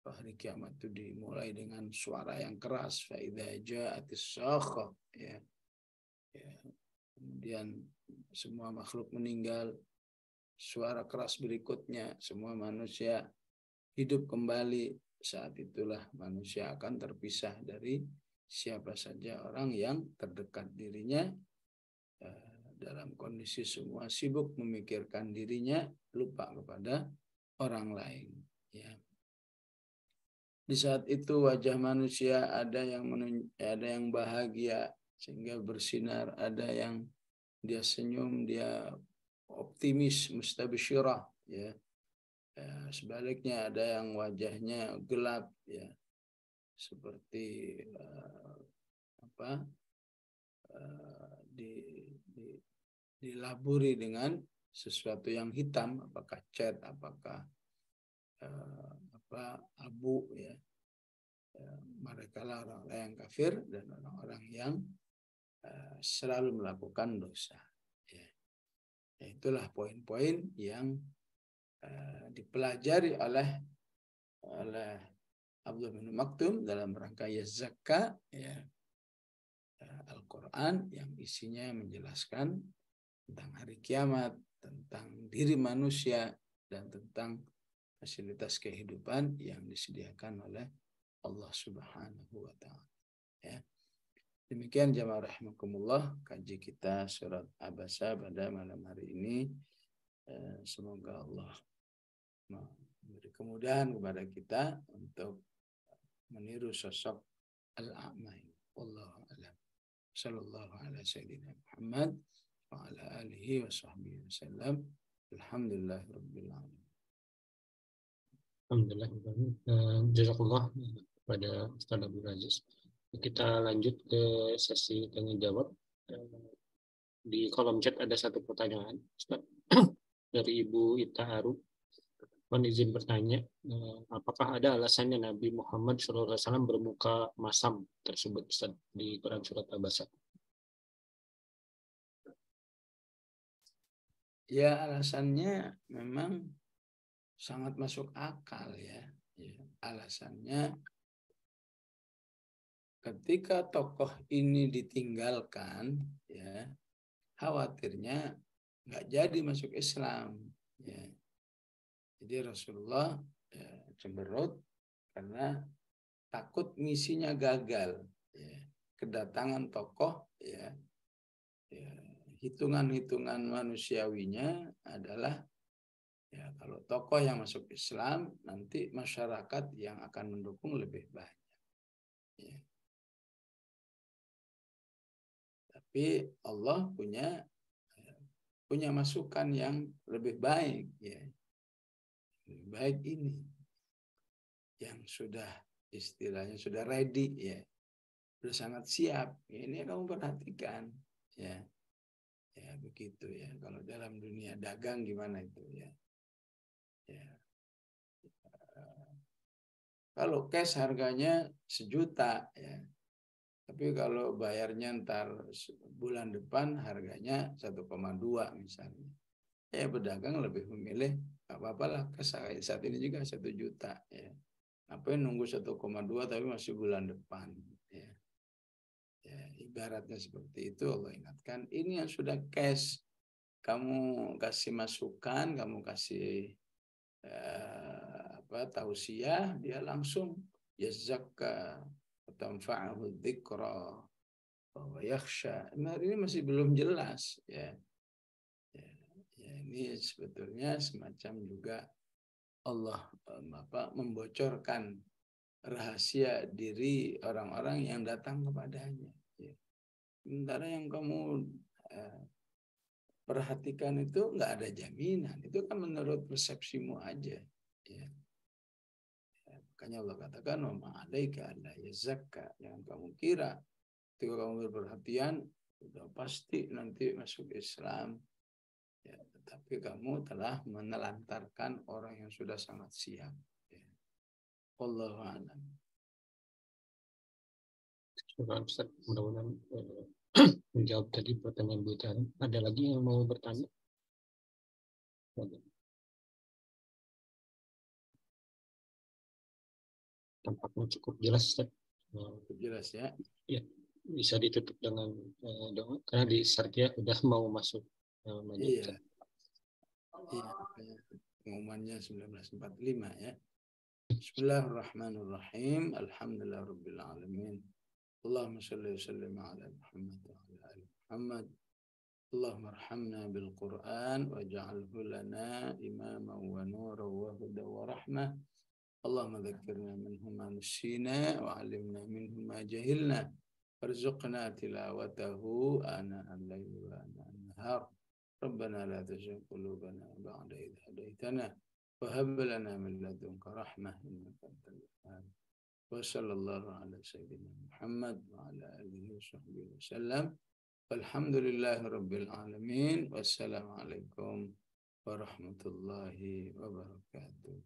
Hari kiamat itu dimulai dengan suara yang keras, fa idza ja'atis sakhah, ya. Ya. Kemudian semua makhluk meninggal, suara keras berikutnya, semua manusia hidup kembali. Saat itulah manusia akan terpisah dari siapa saja orang yang terdekat dirinya, dalam kondisi semua sibuk memikirkan dirinya, lupa kepada orang lain. Ya. Di saat itu wajah manusia ada yang bahagia sehingga bersinar, ada yang dia senyum, dia optimis, mustabsyirah, ya. Sebaliknya ada yang wajahnya gelap, ya, seperti apa dilaburi dengan sesuatu yang hitam, apakah cat, apakah abu, ya. Mereka lah orang-orang yang kafir dan orang-orang yang selalu melakukan dosa. Ya. Itulah poin-poin yang dipelajari oleh Abdullah bin Maktum dalam rangka zakka, ya, Al-Quran yang isinya menjelaskan tentang hari kiamat, tentang diri manusia, dan tentang fasilitas kehidupan yang disediakan oleh Allah Subhanahu wa Ta'ala. Ya. Demikian jamaah rahimakumullah kaji kita surat Abasa pada malam hari ini. Semoga Allah memberi kemudahan kepada kita untuk meniru sosok al-a'ma. Wallahu a'lam. Sallallahu ala sayyidina Muhammad wa ala alihi wa sahbihi wasallam. Alhamdulillahirabbil alamin.
Alhamdulillah. Jazakallah kepada Ustaz Abdul Aziz. Kita lanjut ke sesi tanya jawab. Di kolom chat ada satu pertanyaan, Ustaz, dari Ibu Ita Aru. Mohon izin bertanya, apakah ada alasannya Nabi Muhammad SAW bermuka masam tersebut, Ustaz, di Quran surat Abasa?
Ya, alasannya memang sangat masuk akal ya. Alasannya ketika tokoh ini ditinggalkan, ya, khawatirnya nggak jadi masuk Islam. Ya. Jadi Rasulullah cemberut karena takut misinya gagal. Ya. Kedatangan tokoh, ya, hitungan-hitungan manusiawinya adalah, ya, kalau tokoh yang masuk Islam, nanti masyarakat yang akan mendukung lebih banyak. Ya. Tapi Allah punya masukan yang lebih baik, ya. Lebih baik ini yang sudah istilahnya sudah ready, ya. Sudah sangat siap. Ini kamu perhatikan, ya. Ya begitu ya. Kalau dalam dunia dagang gimana itu, ya. Ya. Kalau cash harganya 1 juta, ya. Tapi kalau bayarnya ntar bulan depan harganya 1,2 misalnya. Ya pedagang lebih memilih gak apa-apa lah, saat ini juga 1 juta, ya. Ngapain nunggu 1,2 tapi masih bulan depan, ya. Ya, ibaratnya seperti itu. Allah ingatkan ini yang sudah cash, kamu kasih masukan, kamu kasih tausiah, dia langsung yazakka tanfa'ahu dzikra wa yakhsha. Nah, ini masih belum jelas ya. Ya, ini sebetulnya semacam juga Allah membocorkan rahasia diri orang-orang yang datang kepadanya. Ya. Sementara yang kamu perhatikan itu nggak ada jaminan. Itu kan menurut persepsimu aja. Ya. Makanya Allah katakan, wa ma'alaika alla yazakka. Jangan kamu kira ketika kamu berperhatian sudah pasti nanti masuk Islam. Ya, tetapi kamu telah menelantarkan orang yang sudah sangat siap. Ya. Wallahu a'lam.
Ustaz, mudah-mudahan menjawab tadi pertanyaan Bu Tani. Ada lagi yang mau bertanya? Tampaknya cukup jelas, Ustaz.
Cukup jelas ya.
Ya, bisa ditutup dengan doa karena di Sarkia udah mau masuk.
Iya. Iya, pengumumannya 1945 ya. Bismillahirrahmanirrahim. Alhamdulillahirabbil alamin. Allahumma shalli wa sallim ala Muhammad wa ala ali Muhammad. Allahumma arhamna bil Qur'an waj'alhu lana imaman wa nuran wa hudan wa rahmah. Allahumma dzakkirna minhu ma nasina wa 'allimna minhu ma jahilna. Warzuqna tilawatahu ana al-laili wa ana an-nahar. ربنا لا تزغ قلوبنا بعد إذ هديتنا وهب لنا من لدنك رحمة إنك أنت الوهاب وصلى الله على سيدنا محمد وعلى آله وصحبه وسلم والحمد لله رب العالمين والسلام عليكم ورحمة الله وبركاته.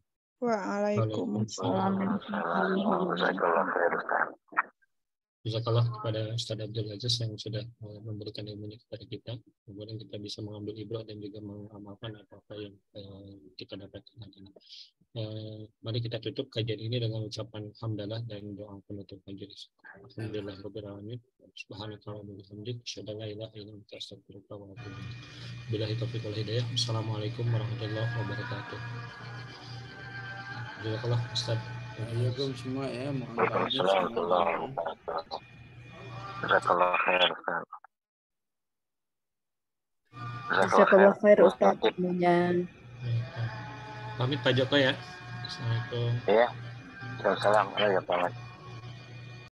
Waalaikumsalam warahmatullahi wabarakatuh.
Jazakallah kepada Ustaz Abdul Aziz yang sudah memberikan ilmunya kepada kita. Kemudian kita bisa mengambil ibrah dan juga mengamalkan apa-apa yang kita dapatkan. Mari kita tutup kajian ini dengan ucapan hamdalah dan doa penutup majelis. Alhamdulillahirabbil alamin. Subhanakallahumma wa bihamdika asyhadu an la ilaha illa anta astaghfiruka wa atubu ilaik. Billahi taufiq wal hidayah. Assalamualaikum warahmatullahi wabarakatuh. Jazakallah Ustaz.
Assalamualaikum semua ya, mohon pamit semua.
Jazakallah khair Ustaz.
Jazakallah khair Ustaz.
Pamit Pak Joko ya. Assalamualaikum.
Iya. Assalamualaikum.